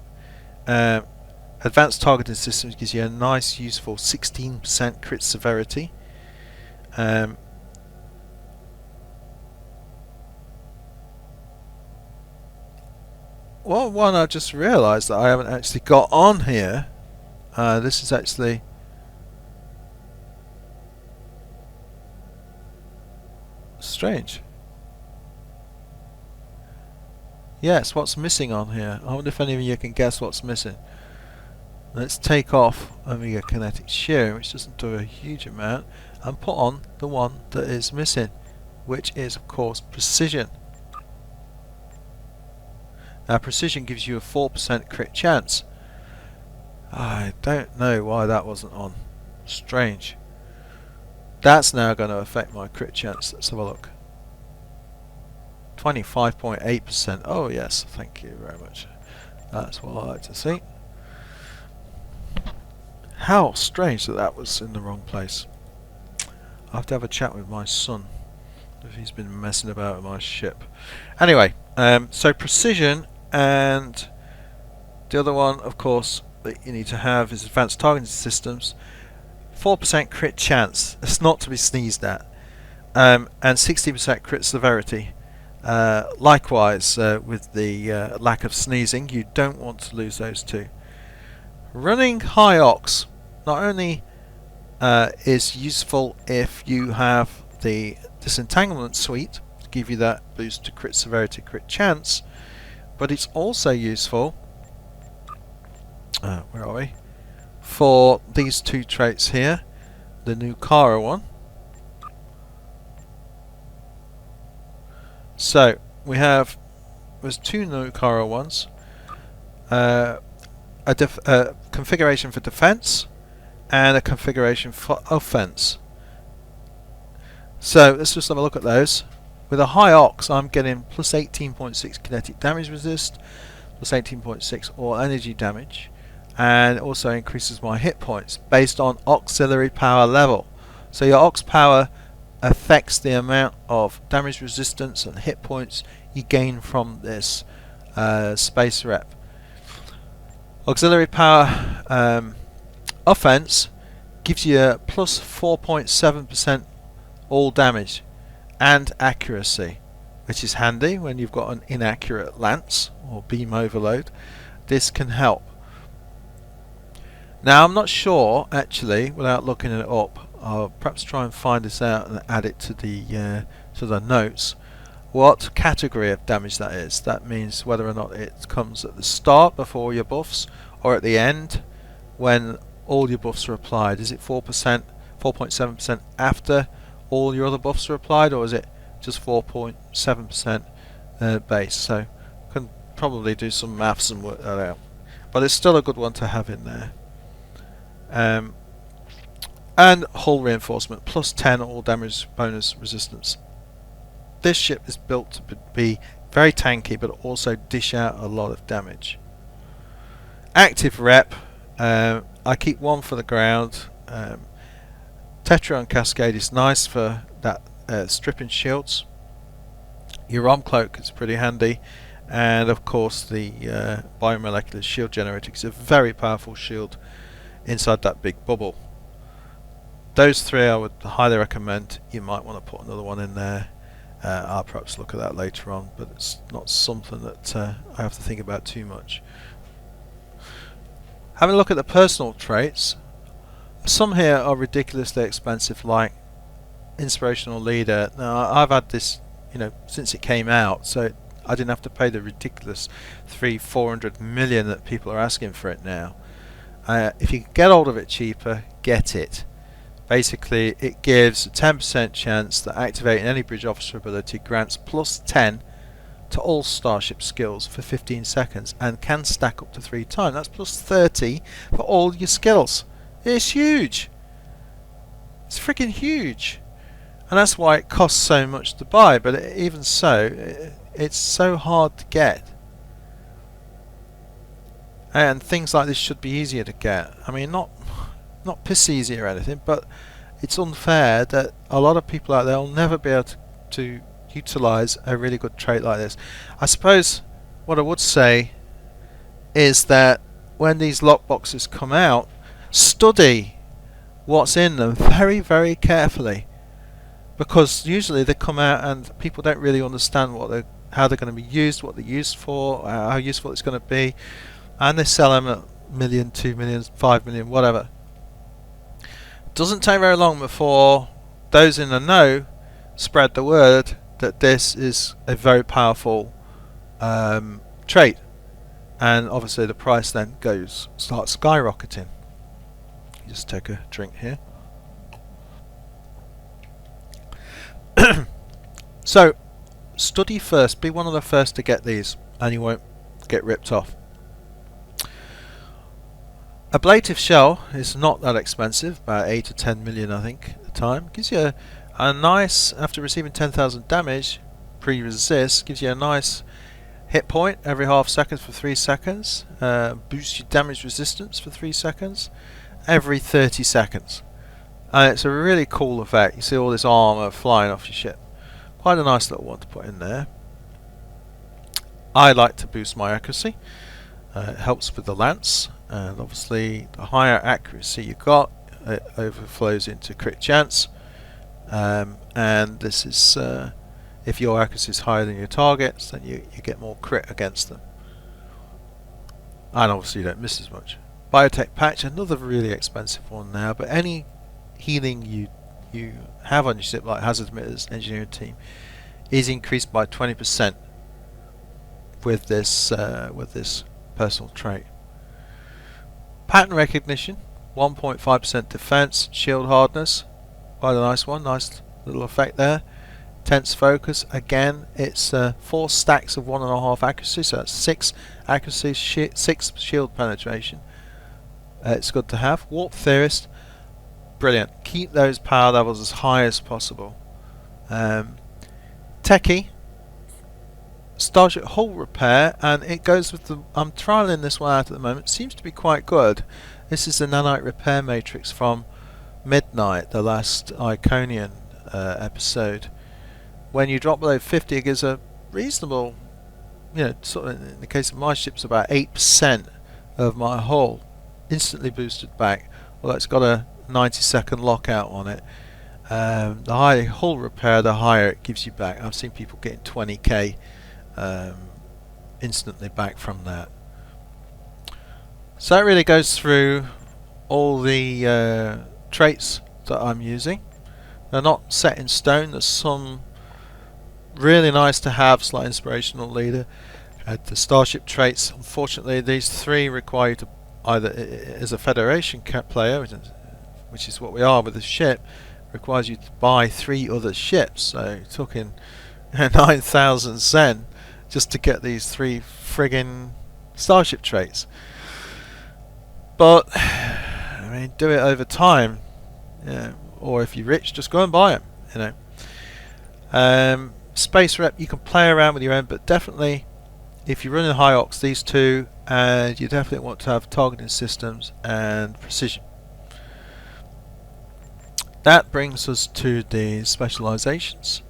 Advanced targeting systems gives you a nice useful 16% crit severity. Well, one I just realised that I haven't actually got on here. This is actually strange. Yes, what's missing on here? I wonder if any of you can guess what's missing. Let's take off Omega Kinetic Shear, which doesn't do a huge amount, and put on the one that is missing, which is of course Precision. Now Precision gives you a 4% crit chance. I don't know why that wasn't on. Strange. That's now going to affect my crit chance. Let's have a look. 25.8%. Oh yes, thank you very much. That's what I like to see. How strange that that was in the wrong place. I have to have a chat with my son if he's been messing about with my ship. Anyway, so Precision, and the other one of course that you need to have is Advanced Targeting Systems. 4% crit chance. It's not to be sneezed at. And 60% crit severity. Likewise with the lack of sneezing, you don't want to lose those two. Running high ox not only is useful if you have the disentanglement suite to give you that boost to crit severity, crit chance, but it's also useful where are we? For these two traits here, the new Kara one. So we have, there's two new Kara ones, a configuration for defense and a configuration for offense. So let's just have a look at those. With a high ox, I'm getting plus 18.6 kinetic damage resist, plus 18.6 all energy damage, and also increases my hit points based on auxiliary power level. So your aux power affects the amount of damage resistance and hit points you gain from this space rep. Auxiliary power offense gives you a plus 4.7% all damage and accuracy, which is handy when you've got an inaccurate lance or beam overload. This can help. Now I'm not sure actually, without looking it up, I'll perhaps try and find this out and add it to the notes, what category of damage that is. That means whether or not it comes at the start before your buffs or at the end when all your buffs are applied. Is it 4%, 4.7% after all your other buffs are applied, or is it just 4.7% base? So can probably do some maths and work that out, but it's still a good one to have in there. And hull reinforcement, plus 10 all damage bonus resistance. This ship is built to be very tanky but also dish out a lot of damage. Active rep, I keep one for the ground. Tetra and Cascade is nice for that stripping shields. Your ROM cloak is pretty handy, and of course the biomolecular shield generator is a very powerful shield inside that big bubble. Those three I would highly recommend. You might want to put another one in there. I'll perhaps look at that later on, but it's not something that I have to think about too much. Having a look at the personal traits, some here are ridiculously expensive, like Inspirational Leader. Now I've had this, since it came out, so I didn't have to pay the ridiculous 300-400 million that people are asking for it now. If you can get hold of it cheaper, get it. Basically, it gives a 10% chance that activating any bridge officer ability grants plus 10 to all Starship skills for 15 seconds and can stack up to 3 times. That's plus 30 for all your skills. It's huge. It's freaking huge. And that's why it costs so much to buy, but even so, it's so hard to get. And things like this should be easier to get. I mean, not piss easy or anything, but it's unfair that a lot of people out there will never be able to utilize a really good trait like this. I suppose what I would say is that when these lockboxes come out, study what's in them very, very carefully, because usually they come out and people don't really understand how they're going to be used, what they're used for, how useful it's going to be, and they sell them at $1 million, $2 million, $5 million, whatever. Doesn't take very long before those in the know spread the word that this is a very powerful trait, and obviously the price then starts skyrocketing. Just take a drink here. So study first, be one of the first to get these, and you won't get ripped off. Ablative shell is not that expensive, about 8 to 10 million I think at the time. Gives you a nice, after receiving 10,000 damage, pre-resist, gives you a nice hit point every half second for 3 seconds, boosts your damage resistance for 3 seconds, every 30 seconds. And it's a really cool effect. You see all this armour flying off your ship. Quite a nice little one to put in there. I like to boost my accuracy. It helps with the lance, and obviously the higher accuracy you got, it overflows into crit chance. And this is if your accuracy is higher than your targets, then you get more crit against them, and obviously you don't miss as much. Biotech patch, another really expensive one now, but any healing you have on your ship, like hazard emitters, engineering team, is increased by 20% with this personal trait. Pattern recognition, 1.5% defense, shield hardness, quite a nice one, nice little effect there. Tense focus, again it's 4 stacks of 1.5 accuracy, so that's 6 accuracy, 6 shield penetration. It's good to have. Warp Theorist, brilliant. Keep those power levels as high as possible. Techie, Starship hull repair, and it goes with the. I'm trialing this one out at the moment. Seems to be quite good. This is the nanite repair matrix from Midnight, the last Iconian episode. When you drop below 50, it gives a reasonable, sort of, in the case of my ship's about 8% of my hull instantly boosted back. Although it's got a 90-second lockout on it. The higher hull repair, the higher it gives you back. I've seen people getting 20k instantly back from that. So that really goes through all the traits that I'm using. They're not set in stone. There's some really nice to have, like inspirational leader. The Starship traits, unfortunately these 3 require you to either, as a Federation player, which is what we are with the ship, requires you to buy 3 other ships. So you're talking 9,000 Zen just to get these 3 friggin' Starship traits. But I mean, do it over time, or if you're rich, just go and buy them. Space rep, you can play around with your own, but definitely if you're running high ox, these 2, and you definitely want to have targeting systems and precision. That brings us to the specializations.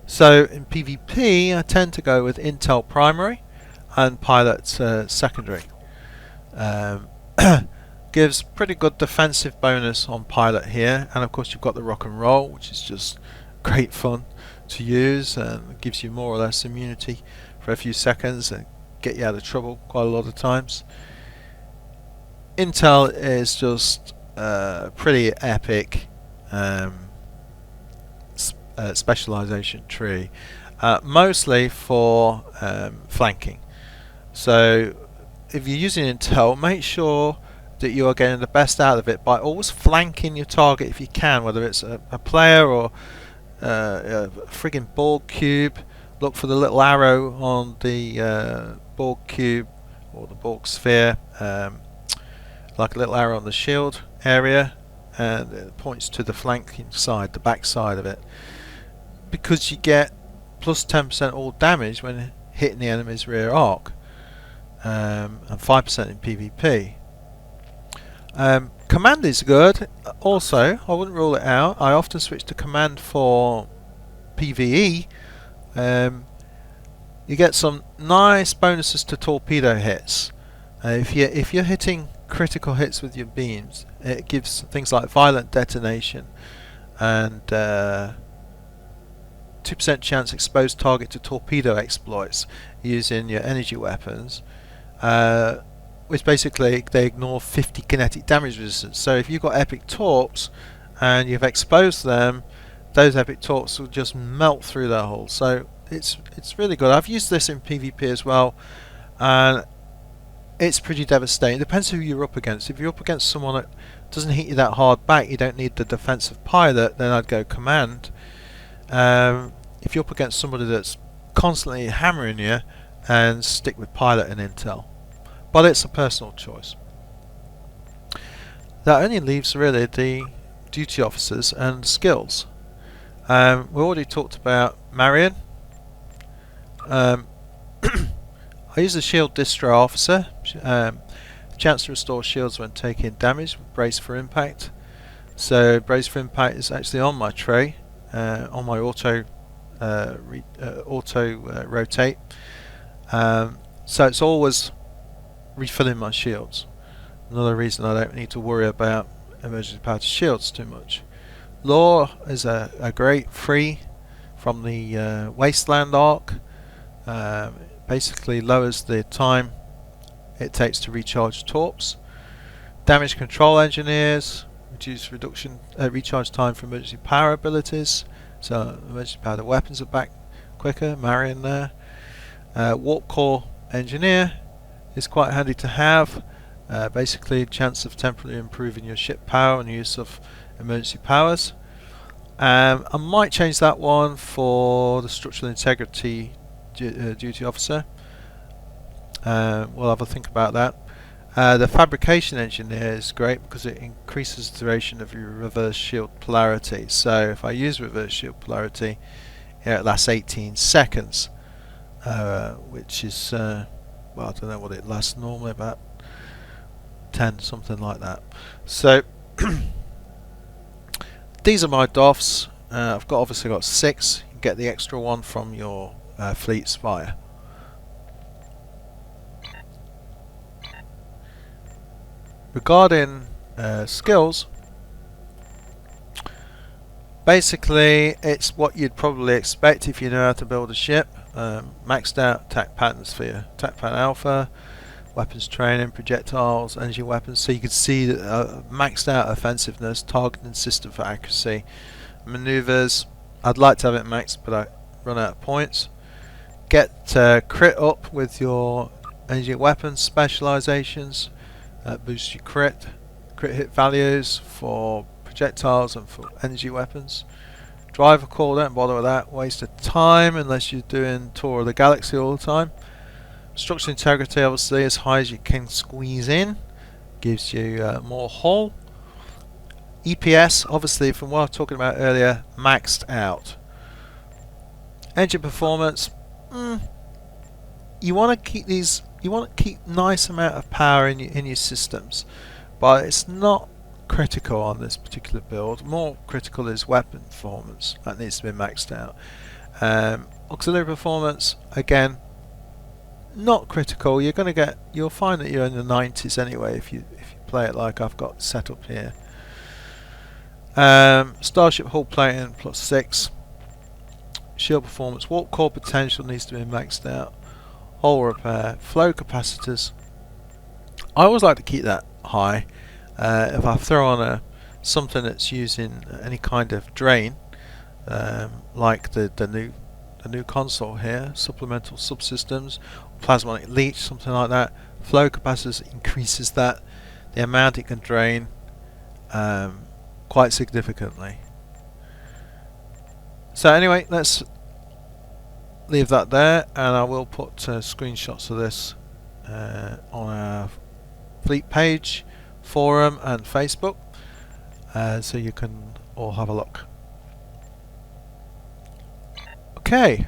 So in PvP, I tend to go with Intel primary and Pilot secondary. Gives pretty good defensive bonus on Pilot here, and of course you've got the rock and roll, which is just great fun to use, and gives you more or less immunity for a few seconds and get you out of trouble quite a lot of times. Intel is just pretty epic specialization tree, mostly for flanking. So if you're using Intel, make sure that you are getting the best out of it by always flanking your target if you can, whether it's a player or a friggin' ball cube look for the little arrow on the Borg cube or the Borg sphere, like a little arrow on the shield area, and it points to the flanking side, the back side of it, because you get plus 10% all damage when hitting the enemy's rear arc, and 5% in PvP. Command is good also, I wouldn't rule it out. I often switch to command for PvE. You get some nice bonuses to torpedo hits. If you're hitting critical hits with your beams, it gives things like violent detonation and 2% chance exposed target to torpedo exploits using your energy weapons, which basically they ignore 50 kinetic damage resistance. So if you've got epic torps and you've exposed them, those epic torps will just melt through their hull. So it's really good. I've used this in PvP as well, and it's pretty devastating. It depends who you're up against. If you're up against someone that doesn't hit you that hard back, you don't need the defensive pilot, then I'd go command. If you're up against somebody that's constantly hammering you, and stick with pilot and intel. But it's a personal choice. That only leaves really the duty officers and skills. We already talked about Marion. I use the shield distro officer. Chance to restore shields when taking damage. Brace for impact. So brace for impact is actually on my tray, on my auto rotate. So it's always refilling my shields. Another reason I don't need to worry about emergency power to shields too much. Law is a great free from the wasteland arc. Basically lowers the time it takes to recharge torps. Damage control engineers reduce recharge time for emergency power abilities. So emergency power weapons are back quicker. Marion there. Warp core engineer is quite handy to have. Basically chance of temporarily improving your ship power and use of emergency powers. I might change that one for the structural integrity duty officer. We'll have a think about that. The fabrication engineer is great because it increases the duration of your reverse shield polarity. So if I use reverse shield polarity, it lasts 18 seconds, which is well, I don't know what it lasts normally, about 10, something like that. So these are my DOFs. I've obviously got 6. You get the extra one from your fleet spire. Regarding skills, basically it's what you'd probably expect if you know how to build a ship. Maxed out attack patterns for your attack pattern alpha, weapons training, projectiles, energy weapons, so you can see that maxed out offensiveness, targeting system for accuracy, maneuvers. I'd like to have it maxed, but I run out of points. Get crit up with your energy weapons specializations. Boosts your crit hit values for projectiles and for energy weapons. Driver core, don't bother with that, waste of time unless you're doing tour of the galaxy all the time. Structural integrity, obviously as high as you can squeeze in, gives you more hull. EPS, obviously from what I was talking about earlier, maxed out. Engine performance, you want to keep these. You want to keep nice amount of power in your systems, but it's not critical on this particular build. More critical is weapon performance. That needs to be maxed out. Auxiliary performance, again, not critical. You'll find that you're in the 90s anyway if you play it like I've got set up here. Starship hull plating +6. Shield performance, warp core potential needs to be maxed out. Hull repair, flow capacitors. I always like to keep that high. If I throw on something that's using any kind of drain, like the new console here, supplemental subsystems, plasmonic leech, something like that, flow capacitors increases the amount it can drain quite significantly. So anyway, let's leave that there, and I will put screenshots of this on our fleet page, forum and Facebook, so you can all have a look. Okay,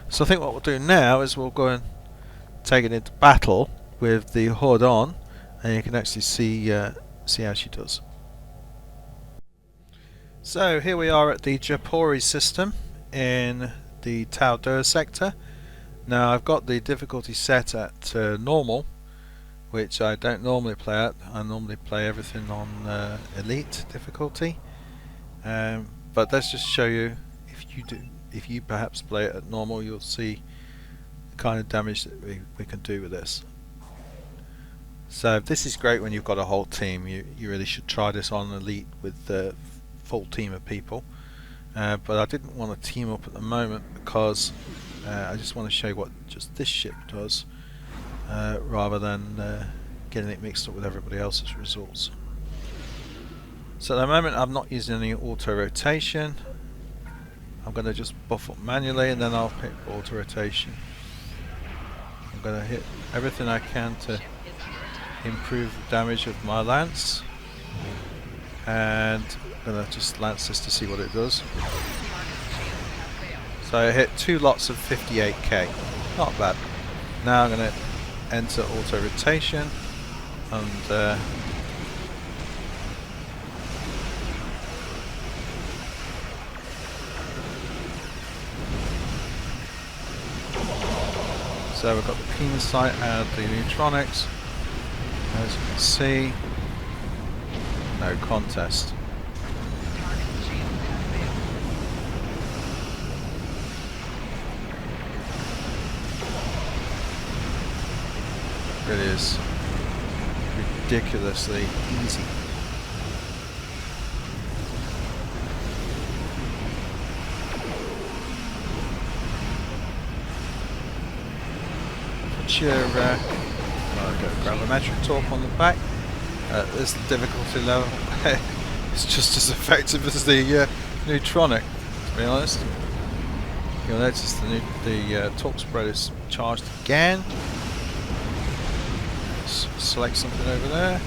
so I think what we'll do now is we'll go and take it into battle with the hood on, and you can actually see how she does. So here we are at the Japori system in the Taldeur sector. Now I've got the difficulty set at normal, which I don't normally play at. I normally play everything on elite difficulty, but let's just show you, if you perhaps play it at normal, you'll see the kind of damage that we can do with this. So this is great when you've got a whole team. You really should try this on elite with the full team of people, but I didn't want to team up at the moment because I just want to show you what just this ship does, rather than getting it mixed up with everybody else's results. So at the moment I'm not using any auto rotation. I'm going to just buff up manually, and then I'll pick auto rotation. I'm going to hit everything I can to improve the damage of my lance, and I'm going to just lance this to see what it does. So I hit 2 lots of 58k, not bad. Now I'm going to enter auto rotation, and so we've got the peen sight and the neutronics. As you can see, no contest. It is ridiculously easy. Put your gravimetric torque on the back. This difficulty level is just as effective as the neutronic, to be honest. You'll notice the torque spread is charged again. Select something over there.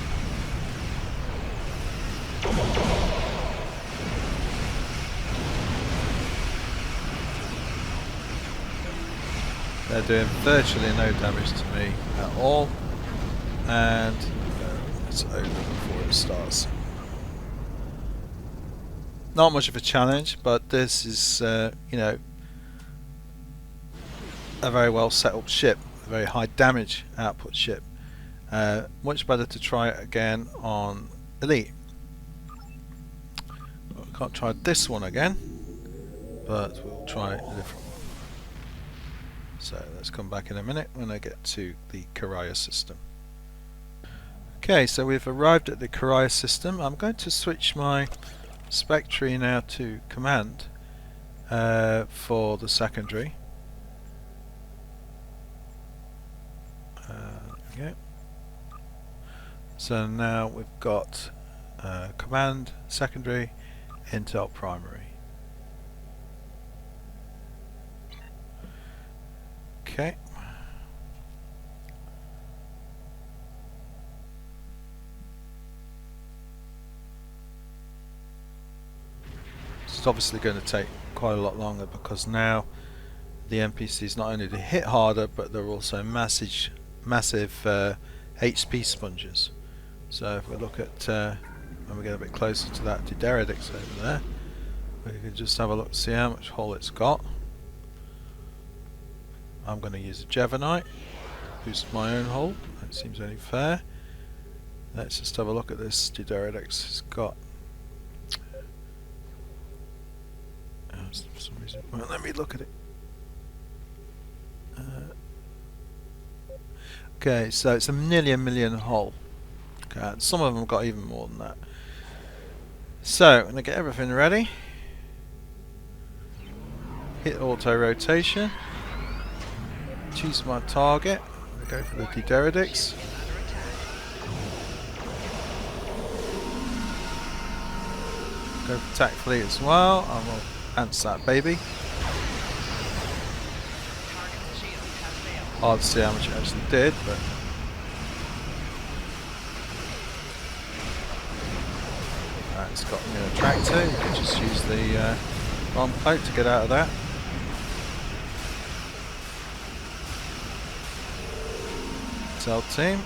They're doing virtually no damage to me at all, and it's over before it starts. Not much of a challenge, but this is you know, a very well set up ship, a very high damage output ship. Much better to try it again on elite. Well, we can't try this one again, but we'll try a different one. So let's come back in a minute when I get to the Karaya system. Okay, so we've arrived at the Karaya system. I'm going to switch my Spectre now to command for the secondary. Okay. So now we've got command, secondary, intel, primary. Okay. It's obviously going to take quite a lot longer because now the NPCs not only do hit harder, but they're also massive HP sponges. So if we look at when we get a bit closer to that Dideridix over there, we can just have a look to see how much hull it's got. I'm going to use a Jevonite, boost my own hull. That seems only fair. Let's just have a look at this Dideridix. It's got for some reason, well, let me look at it. Okay, so it's nearly a million hull. Okay, some of them got even more than that. So I'm going to get everything ready. Hit auto rotation. Choose my target. I'm going to go for the Dideridix. Go for attack fleet as well. I will answer that baby. Hard to see how much it actually did, but it's got me a tractor. You can just use the wrong plate to get out of that. Cell team.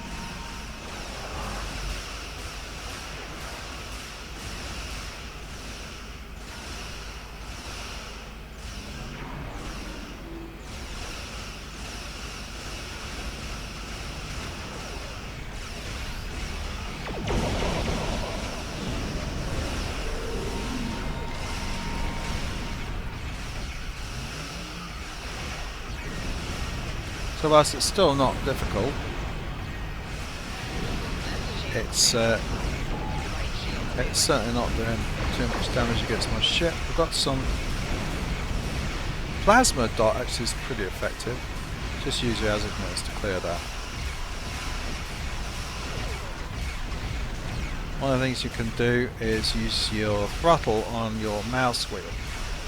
So whilst it's still not difficult, it's certainly not doing too much damage against my ship. We've got some plasma dot, actually is pretty effective. Just use your hazard notes to clear that. One of the things you can do is use your throttle on your mouse wheel.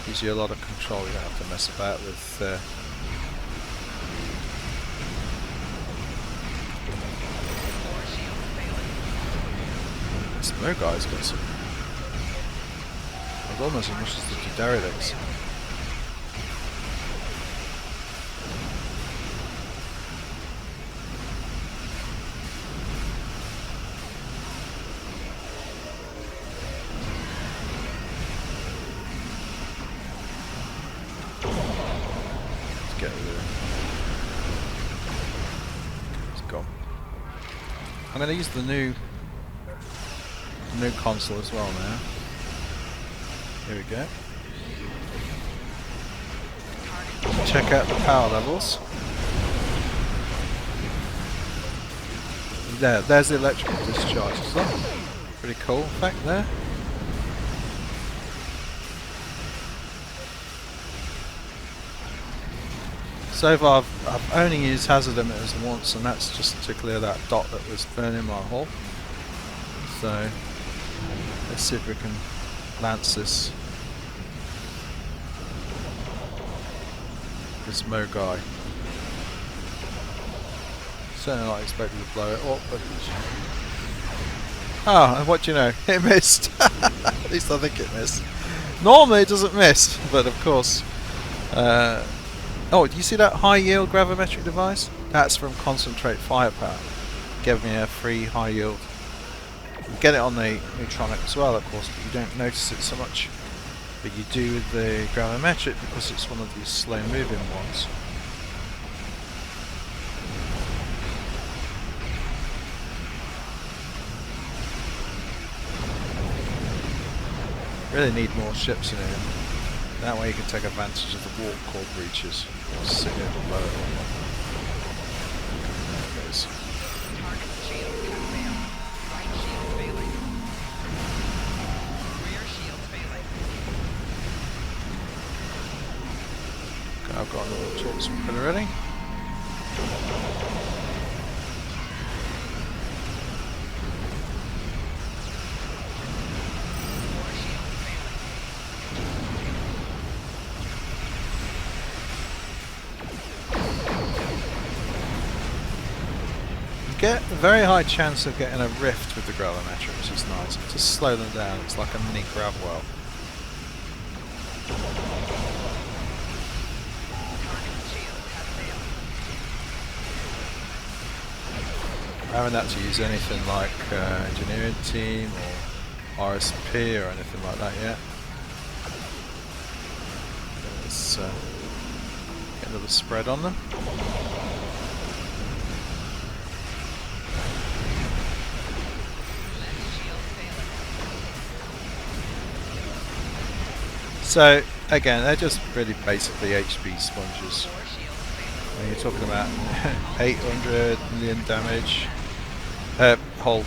Gives you a lot of control. You don't have to mess about with this Mo guy's got some. I've almost as much as the Pterodactyls. Let's get rid of it. It's gone. I'm going to use the new console as well now. Here we go. Check out the power levels. There's the electrical discharge. So, pretty cool effect there. So far I've only used hazard emitters once, and that's just to clear that dot that was burning my hull. So let's see if we can lance this Mo guy. Certainly not expecting to blow it up, but and what do you know? It missed. At least I think it missed. Normally it doesn't miss, but of course. Oh, do you see that high yield gravimetric device? That's from Concentrate Firepower. Gave me a free high yield. You get it on the Neutronic as well, of course, but you don't notice it so much. But you do with the gravimetric because it's one of these slow moving ones. Really need more ships in here. That way you can take advantage of the warp core breaches. Sit here below it. There it goes. Okay, I've got another torque propeller ready. Get a very high chance of getting a rift with the gravimetric, which is nice. Just slow them down, it's like a mini grav well. I haven't had to use anything like engineering team or RSP or anything like that yet. Let's get another spread on them. So again, they're just really basically HP sponges. When you're talking about 800 million damage, hull.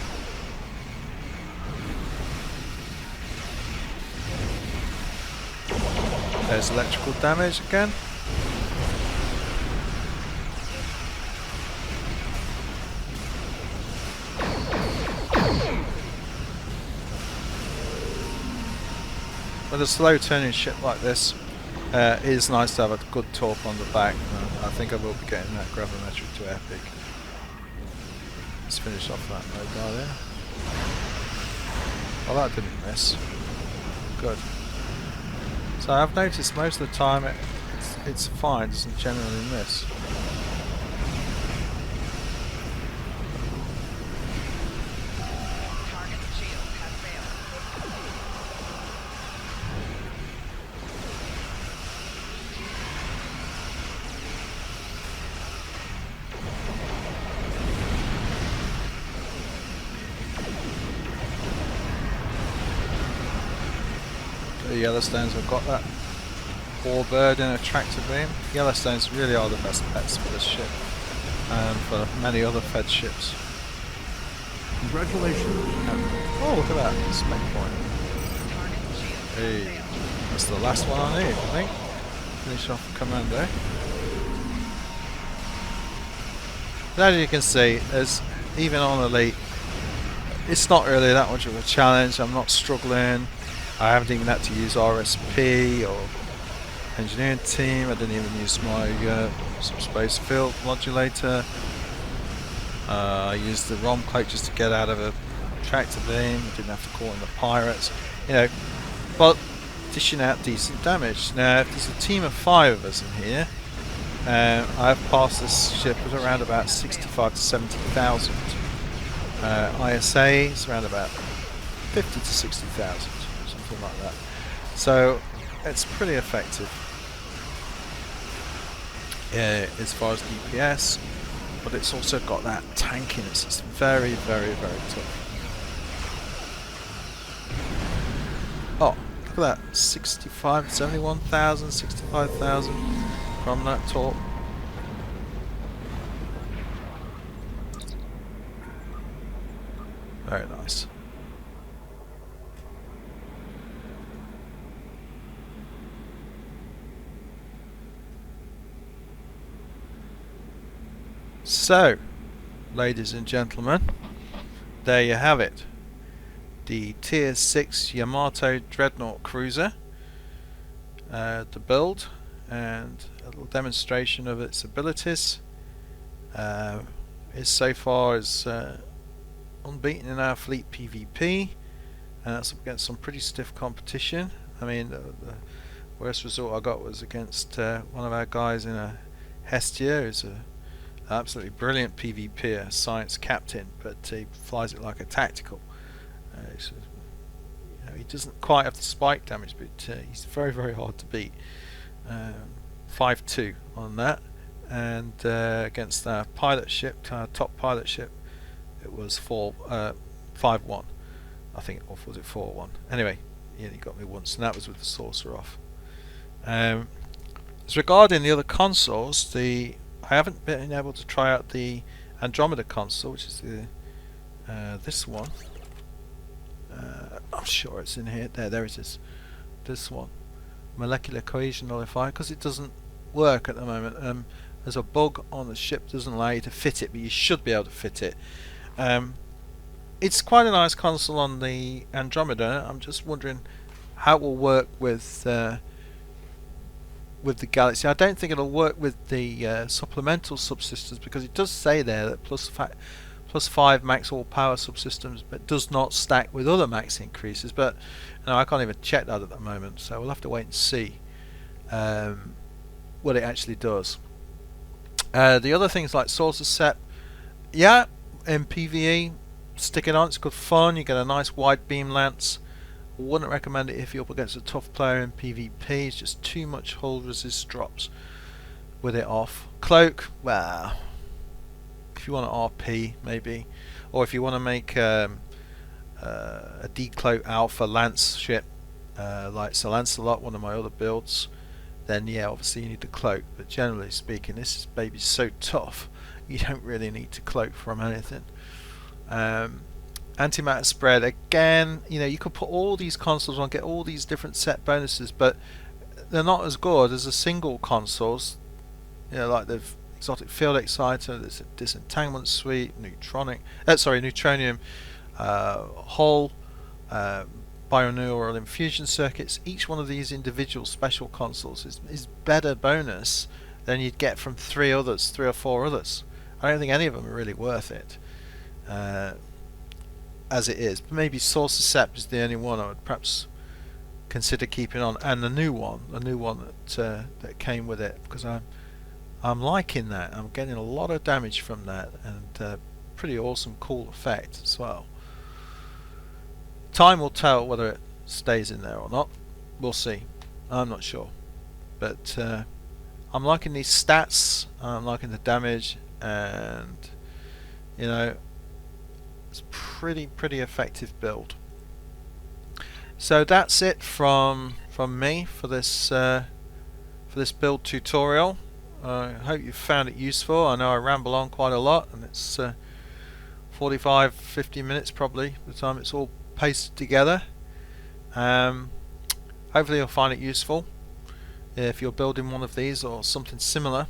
There's electrical damage again. With a slow turning ship like this, it is nice to have a good torque on the back. I think I will be getting that gravimetric to epic. Let's finish off that mobile there. Well, that didn't miss. Good. So I've noticed most of the time it's fine, it doesn't generally miss. The Yellowstones have got that warbird in a tractor beam. Yellowstones really are the best pets for this ship and for many other fed ships. Congratulations. Oh, look at that spec point. Hey, that's the last one I need, I think. Finish off Commando. As you can see, there's even on Elite, it's not really that much of a challenge. I'm not struggling. I haven't even had to use RSP or engineering team. I didn't even use my subspace field modulator. I used the ROM cloak just to get out of a tractor beam. I didn't have to call in the pirates, you know, but dishing out decent damage. Now, if there's a team of 5 of us in here, I've passed this ship at around about 65 to 70,000. ISA is around about 50 to 60,000. Like that, so it's pretty effective as far as DPS, but it's also got that tankiness. It's very, very, very tough. Oh, look at that, 65, 71,000, 65,000 from that torp. Very nice. So, ladies and gentlemen, there you have it. The Tier 6 Yamato Dreadnought cruiser. The build and a little demonstration of its abilities. Is so far as unbeaten in our fleet PvP, and that's against some pretty stiff competition. I mean, the worst result I got was against one of our guys in a Hestia, who's a absolutely brilliant PvPer, science captain, but he flies it like a tactical. You know, he doesn't quite have the spike damage, but he's very, very hard to beat. 5-2 on that, and against our pilot ship, our top pilot ship, it was 5-1. I think, or was it 4-1? Anyway, he only got me once, and that was with the saucer off. As regarding the other consoles, I haven't been able to try out the Andromeda console, which is the this one. I'm sure it's in here. There it is. This one, molecular cohesion nullifier, because it doesn't work at the moment. There's a bug on the ship, doesn't allow you to fit it, but you should be able to fit it. It's quite a nice console on the Andromeda. I'm just wondering how it will work with the Galaxy. I don't think it'll work with the supplemental subsystems, because it does say there that plus 5 max all power subsystems, but does not stack with other max increases. But no, I can't even check that at the moment, so we'll have to wait and see what it actually does. The other things like saucer set, yeah, in PvE, stick it on, it's good fun. You get a nice wide beam lance. Wouldn't recommend it if you're up against a tough player in PvP. It's just too much hull resist drops with it off. Cloak, well, if you want an RP maybe, or if you want to make a decloak alpha lance ship like Sir Lancelot, one of my other builds, then yeah, obviously you need to cloak. But generally speaking, this baby's so tough, you don't really need to cloak from anything. Antimatter spread, again, you know, you could put all these consoles on, get all these different set bonuses, but they're not as good as the single consoles. You know, like the exotic field exciter, there's a disentanglement suite, neutronium hull, bioneural infusion circuits. Each one of these individual special consoles is better bonus than you'd get from three or four others. I don't think any of them are really worth it as it is. Maybe Source Accept is the only one I would perhaps consider keeping on, and the new one that came with it, because I'm liking that. I'm getting a lot of damage from that, and pretty awesome, cool effect as well. Time will tell whether it stays in there or not. We'll see. I'm not sure, but I'm liking these stats. I'm liking the damage, and you know, it's pretty effective build. So that's it from me for this build tutorial. I hope you found it useful. I know I ramble on quite a lot, and it's 45-50 minutes probably by the time it's all pasted together. Hopefully you'll find it useful if you're building one of these or something similar.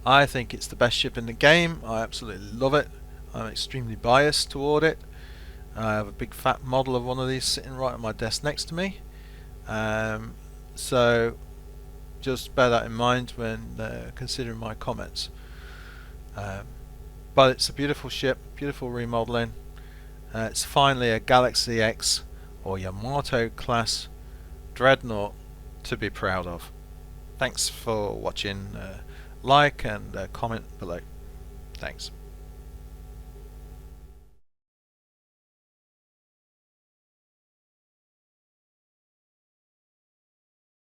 I think it's the best ship in the game. I absolutely love it. I'm extremely biased toward it. I have a big fat model of one of these sitting right on my desk next to me. So just bear that in mind when considering my comments. But it's a beautiful ship, beautiful remodeling. It's finally a Galaxy X or Yamato class Dreadnought to be proud of. Thanks for watching. Like and comment below. Thanks.